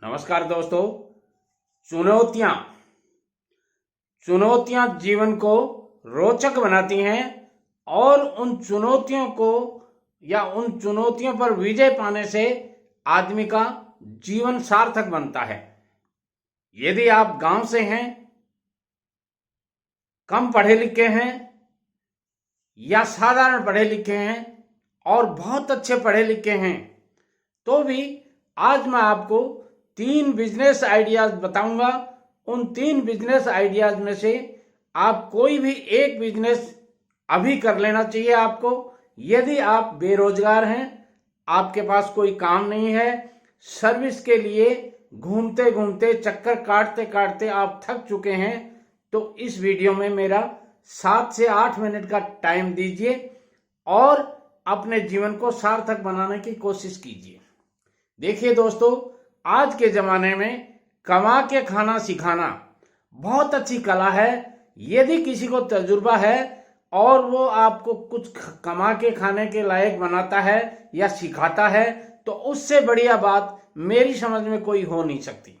नमस्कार दोस्तों। चुनौतियां चुनौतियां जीवन को रोचक बनाती हैं और उन चुनौतियों पर विजय पाने से आदमी का जीवन सार्थक बनता है। यदि आप गांव से हैं, कम पढ़े लिखे हैं या साधारण पढ़े लिखे हैं और बहुत अच्छे पढ़े लिखे हैं, तो भी आज मैं आपको 3 बिजनेस आइडियाज बताऊंगा। उन 3 बिजनेस आइडियाज में से आप कोई भी एक बिजनेस अभी कर लेना चाहिए आपको। यदि आप बेरोजगार हैं, आपके पास कोई काम नहीं है, सर्विस के लिए घूमते घूमते चक्कर काटते काटते आप थक चुके हैं, तो इस वीडियो में मेरा 7 से 8 मिनट का टाइम दीजिए और अपने जीवन को सार्थक बनाने की कोशिश कीजिए। देखिए दोस्तों, आज के जमाने में कमा के खाना सिखाना बहुत अच्छी कला है। यदि किसी को तजुर्बा है और वो आपको कुछ कमा के खाने के लायक बनाता है या सिखाता है, तो उससे बढ़िया बात मेरी समझ में कोई हो नहीं सकती।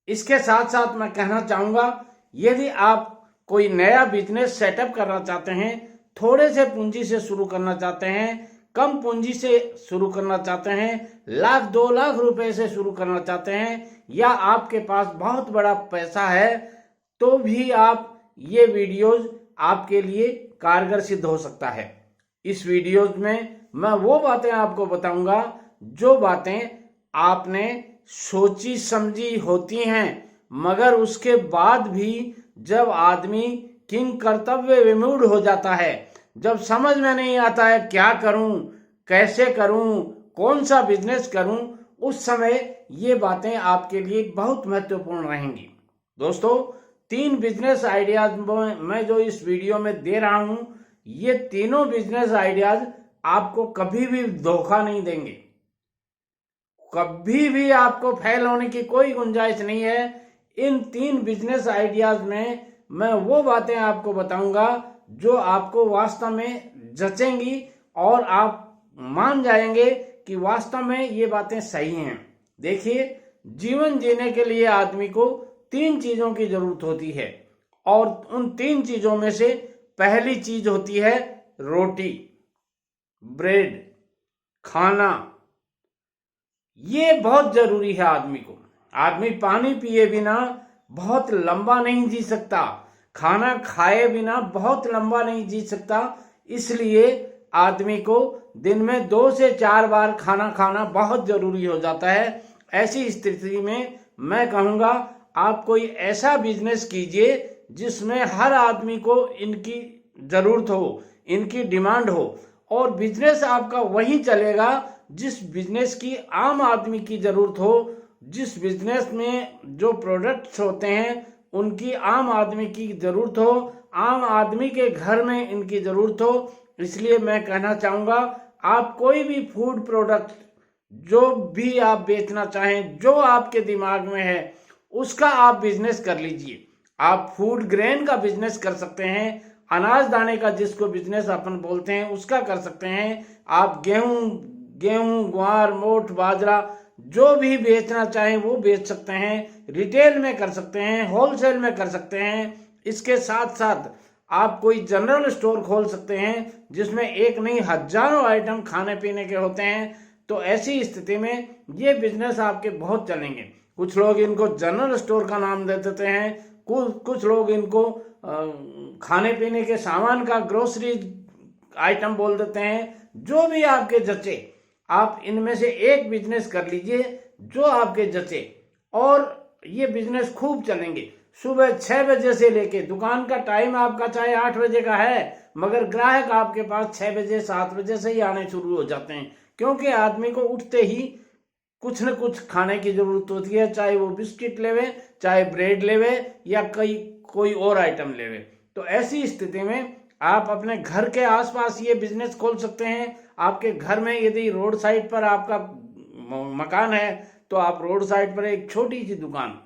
इसके साथ साथ मैं कहना चाहूंगा, यदि आप कोई नया बिजनेस सेटअप करना चाहते हैं, थोड़े से पूंजी से शुरू करना चाहते हैं, कम पूंजी से शुरू करना चाहते हैं, 1-2 लाख रुपए से शुरू करना चाहते हैं, या आपके पास बहुत बड़ा पैसा है, तो भी आप ये वीडियोज आपके लिए कारगर सिद्ध हो सकता है। इस वीडियोज में मैं वो बातें आपको बताऊंगा जो बातें आपने सोची समझी होती हैं, मगर उसके बाद भी जब आदमी किंग कर्तव्य विमूढ़ हो जाता है, जब समझ में नहीं आता है क्या करूं, कैसे करूं, कौन सा बिजनेस करूं, उस समय ये बातें आपके लिए बहुत महत्वपूर्ण रहेंगी। दोस्तों, 3 बिजनेस आइडियाज मैं जो इस वीडियो में दे रहा हूं, ये तीनों बिजनेस आइडियाज आपको कभी भी धोखा नहीं देंगे। कभी भी आपको फेल होने की कोई गुंजाइश नहीं है। इन 3 बिजनेस आइडियाज में मैं वो बातें आपको बताऊंगा जो आपको वास्तव में जचेंगी और आप मान जाएंगे कि वास्तव में ये बातें सही हैं। देखिए, जीवन जीने के लिए आदमी को 3 चीजों की जरूरत होती है और उन 3 चीजों में से पहली चीज होती है रोटी, ब्रेड, खाना। ये बहुत जरूरी है आदमी को। आदमी पानी पिए बिना बहुत लंबा नहीं जी सकता, खाना खाए बिना बहुत लंबा नहीं जी सकता। इसलिए आदमी को दिन में 2 से 4 बार खाना खाना बहुत जरूरी हो जाता है। ऐसी स्थिति में मैं कहूँगा, आप कोई ऐसा बिजनेस कीजिए जिसमें हर आदमी को इनकी जरूरत हो, इनकी डिमांड हो, और बिजनेस आपका वही चलेगा जिस बिजनेस की आम आदमी की जरूरत हो, जिस बिजनेस में जो प्रोडक्ट्स होते हैं उनकी आम आदमी की जरूरत हो, आम आदमी के घर में इनकी जरूरत हो। इसलिए मैं कहना चाहूँगा, आप कोई भी फूड प्रोडक्ट जो भी आप बेचना चाहें, जो आपके दिमाग में है, उसका आप बिजनेस कर लीजिए। आप फूड ग्रेन का बिजनेस कर सकते हैं, अनाज दाने का जिसको बिजनेस अपन बोलते हैं उसका कर सकते हैं। आप गेहूं, ग्वार, मोठ, बाजरा जो भी बेचना चाहें वो बेच सकते हैं। रिटेल में कर सकते हैं, होलसेल में कर सकते हैं। इसके साथ साथ आप कोई जनरल स्टोर खोल सकते हैं जिसमें एक नहीं हजारों आइटम खाने पीने के होते हैं। तो ऐसी स्थिति में ये बिजनेस आपके बहुत चलेंगे। कुछ लोग इनको जनरल स्टोर का नाम दे देते हैं, कुछ लोग इनको खाने पीने के सामान का ग्रोसरी आइटम बोल देते हैं। जो भी आपके जचे, आप इनमें से एक बिजनेस कर लीजिए जो आपके जचे, और ये बिजनेस खूब चलेंगे। सुबह 6 बजे से लेके, दुकान का टाइम आपका चाहे 8 बजे का है, मगर ग्राहक आपके पास 6 बजे 7 बजे से ही आने शुरू हो जाते हैं, क्योंकि आदमी को उठते ही कुछ न कुछ खाने की जरूरत होती है, चाहे वो बिस्किट लेवे, चाहे ब्रेड लेवे, या कोई और आइटम लेवे। तो ऐसी स्थिति में आप अपने घर के आसपास ये बिजनेस खोल सकते हैं। आपके घर में यदि रोड साइड पर आपका मकान है, तो आप रोड साइड पर एक छोटी सी दुकान,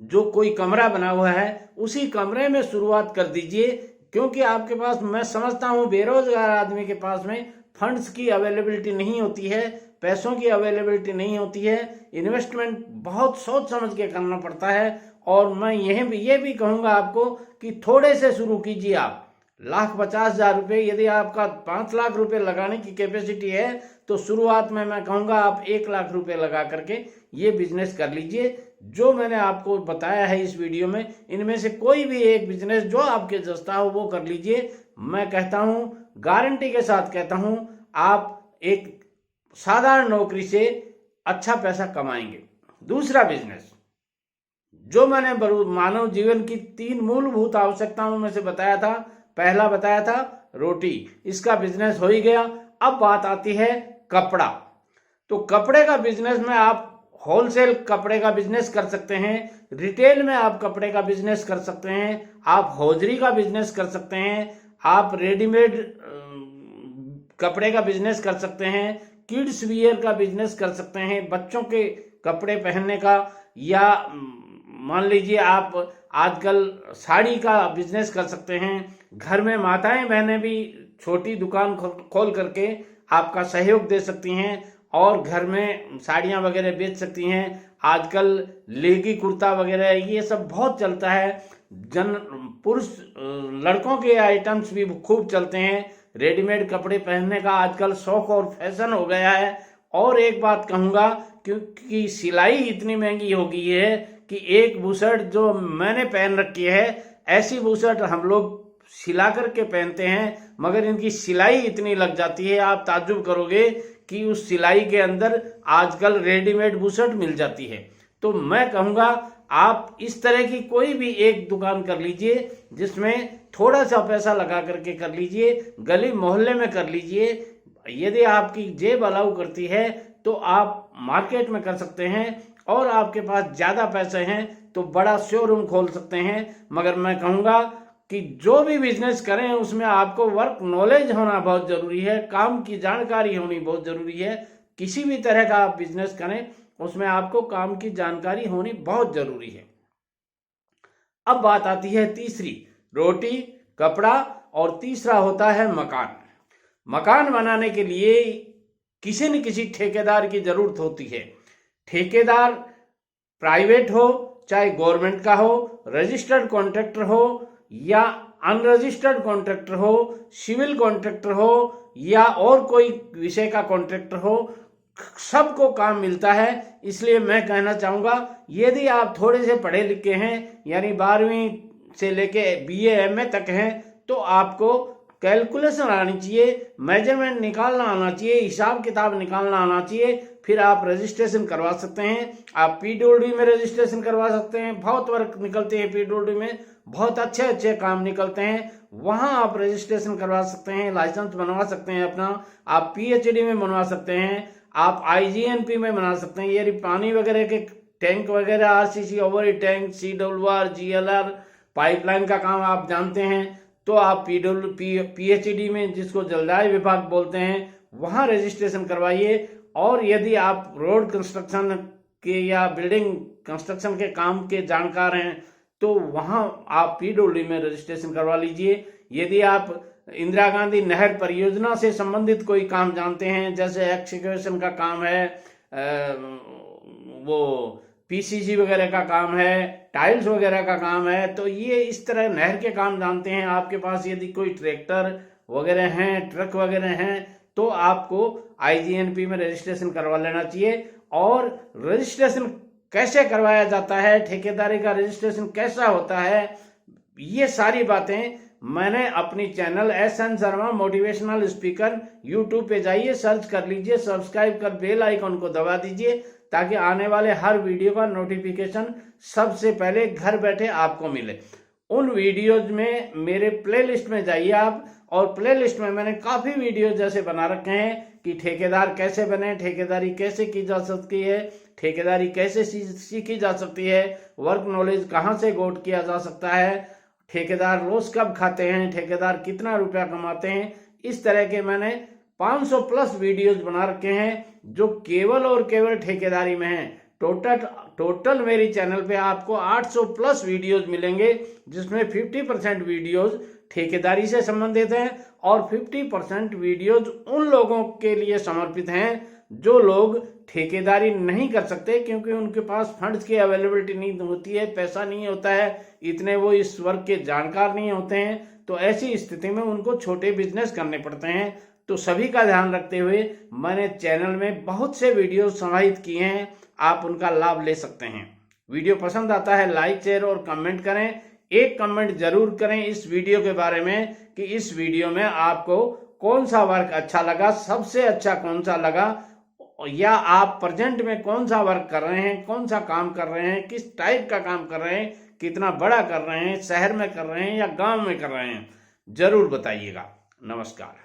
जो कोई कमरा बना हुआ है, उसी कमरे में शुरुआत कर दीजिए। क्योंकि आपके पास, मैं समझता हूँ, बेरोजगार आदमी के पास में फंड्स की अवेलेबिलिटी नहीं होती है, पैसों की अवेलेबिलिटी नहीं होती है, इन्वेस्टमेंट बहुत सोच समझ के करना पड़ता है। और मैं ये भी कहूँगा आपको कि थोड़े से शुरू कीजिए। आप 1,50,000 रुपये, यदि आपका 5 लाख रुपए लगाने की कैपेसिटी है तो शुरुआत में मैं कहूँगा आप 1 लाख रुपए लगा करके ये बिजनेस कर लीजिए। जो मैंने आपको बताया है इस वीडियो में, इनमें से कोई भी एक बिजनेस जो आपके जस्ता हो वो कर लीजिए। मैं कहता हूँ, गारंटी के साथ कहता हूँ, आप एक साधारण नौकरी से अच्छा पैसा कमाएंगे। दूसरा बिजनेस जो मैंने मानव जीवन की 3 मूलभूत आवश्यकताओं में से बताया था, पहला बताया था रोटी, इसका बिजनेस हो ही गया। अब बात आती है कपड़ा। तो कपड़े का बिजनेस में आप होलसेल कपड़े का बिजनेस कर सकते हैं, रिटेल में आप कपड़े का बिजनेस कर सकते हैं, आप हौजरी का बिजनेस कर सकते हैं, आप रेडीमेड कपड़े का बिजनेस कर सकते हैं, किड्स वियर का बिजनेस कर सकते हैं, बच्चों के कपड़े पहनने का, या मान लीजिए आप आजकल साड़ी का बिजनेस कर सकते हैं। घर में माताएं बहनें भी छोटी दुकान खोल करके आपका सहयोग दे सकती हैं और घर में साड़ियां वगैरह बेच सकती हैं। आजकल लेगी कुर्ता वगैरह ये सब बहुत चलता है। पुरुष लड़कों के आइटम्स भी खूब चलते हैं। रेडीमेड कपड़े पहनने का आजकल शौक और फैशन हो गया है। और एक बात कहूँगा, क्योंकि सिलाई इतनी महंगी हो गई है कि एक बुशर्ट जो मैंने पहन रखी है, ऐसी बुशर्ट हम लोग सिला करके पहनते हैं, मगर इनकी सिलाई इतनी लग जाती है, आप ताज्जुब करोगे कि उस सिलाई के अंदर आजकल रेडीमेड बुशर्ट मिल जाती है। तो मैं कहूँगा आप इस तरह की कोई भी एक दुकान कर लीजिए जिसमें थोड़ा सा पैसा लगा करके कर लीजिए, गली मोहल्ले में कर लीजिए। यदि आपकी जेब अलाउ करती है तो आप मार्केट में कर सकते हैं, और आपके पास ज़्यादा पैसे हैं तो बड़ा शोरूम खोल सकते हैं। मगर मैं कहूँगा कि जो भी बिजनेस करें उसमें आपको वर्क नॉलेज होना बहुत ज़रूरी है, काम की जानकारी होनी बहुत ज़रूरी है। किसी भी तरह का आप बिजनेस करें उसमें आपको काम की जानकारी होनी बहुत ज़रूरी है। अब बात आती है तीसरी, रोटी, कपड़ा, और तीसरा होता है मकान। मकान बनाने के लिए किसी न किसी ठेकेदार की ज़रूरत होती है। ठेकेदार प्राइवेट हो चाहे गवर्नमेंट का हो, रजिस्टर्ड कॉन्ट्रैक्टर हो या अनरजिस्टर्ड कॉन्ट्रैक्टर हो, सिविल कॉन्ट्रैक्टर हो या और कोई विषय का कॉन्ट्रैक्टर हो, सबको काम मिलता है। इसलिए मैं कहना चाहूँगा, यदि आप थोड़े से पढ़े लिखे हैं, यानी 12वीं से लेके BA MA तक हैं, तो आपको कैलकुलेशन आनी चाहिए, मेजरमेंट निकालना आना चाहिए, हिसाब किताब निकालना आना चाहिए। फिर आप रजिस्ट्रेशन करवा सकते हैं। आप PWD में रजिस्ट्रेशन करवा सकते हैं। बहुत वर्क निकलते हैं PWD में, बहुत अच्छे अच्छे काम निकलते हैं, वहाँ आप रजिस्ट्रेशन करवा सकते हैं, लाइसेंस बनवा सकते हैं अपना। आप PhD में बनवा सकते हैं, आप IGNP में बना सकते हैं। ये पानी वगैरह के टैंक वगैरह, RCC over tank, CWR, GLR pipeline का काम आप जानते हैं, तो आप PhD में, जिसको जलदाय विभाग बोलते हैं, वहाँ रजिस्ट्रेशन करवाइए। और यदि आप रोड कंस्ट्रक्शन के या बिल्डिंग कंस्ट्रक्शन के काम के जानकार हैं तो वहाँ आप PWD में रजिस्ट्रेशन करवा लीजिए। यदि आप इंदिरा गांधी नहर परियोजना से संबंधित कोई काम जानते हैं, जैसे एक्सकेवेशन का काम है, वो PCC वगैरह का काम है, टाइल्स वगैरह का काम है, तो ये इस तरह नहर के काम जानते हैं, आपके पास यदि कोई ट्रैक्टर वगैरह हैं, ट्रक वगैरह हैं, तो आपको IGNP में रजिस्ट्रेशन करवा लेना चाहिए। और रजिस्ट्रेशन कैसे करवाया जाता है, ठेकेदारी का रजिस्ट्रेशन कैसा होता है, ये सारी बातें मैंने अपनी channel SN Sharma motivational speaker YouTube पे जाइए, सर्च कर लीजिए, सब्सक्राइब कर बेल आइकन को दबा दीजिए, ताकि आने वाले हर वीडियो का नोटिफिकेशन सबसे पहले घर बैठे आपको मिले। उन वीडियोज में मेरे प्लेलिस्ट में जाइए आप, और प्लेलिस्ट में मैंने काफ़ी वीडियो जैसे बना रखे हैं कि ठेकेदार कैसे बने, ठेकेदारी कैसे की जा सकती है, ठेकेदारी कैसे सीखी जा सकती है, वर्क नॉलेज कहाँ से गोट किया जा सकता है, ठेकेदार रोज कब खाते हैं, ठेकेदार कितना रुपया कमाते हैं। इस तरह के मैंने 500 प्लस वीडियोज बना रखे हैं जो केवल और केवल ठेकेदारी में हैं। टोटल मेरी चैनल पे आपको 800 प्लस वीडियोज मिलेंगे, जिसमें 50% वीडियोज ठेकेदारी से संबंधित हैं और 50% वीडियोज उन लोगों के लिए समर्पित हैं जो लोग ठेकेदारी नहीं कर सकते क्योंकि उनके पास फंड्स की अवेलेबिलिटी नहीं होती है, पैसा नहीं होता है, इतने वो इस वर्क के जानकार नहीं होते हैं, तो ऐसी स्थिति में उनको छोटे बिजनेस करने पड़ते हैं। तो सभी का ध्यान रखते हुए मैंने चैनल में बहुत से वीडियो समाहित किए हैं, आप उनका लाभ ले सकते हैं। वीडियो पसंद आता है लाइक शेयर और कमेंट करें। एक कमेंट जरूर करें इस वीडियो के बारे में कि इस वीडियो में आपको कौन सा वर्क अच्छा लगा, सबसे अच्छा कौन सा लगा, या आप प्रेजेंट में कौन सा वर्क कर रहे हैं, कौन सा काम कर रहे हैं, किस टाइप का काम कर रहे हैं, कितना बड़ा कर रहे हैं, शहर में कर रहे हैं या गांव में कर रहे हैं, जरूर बताइएगा। नमस्कार।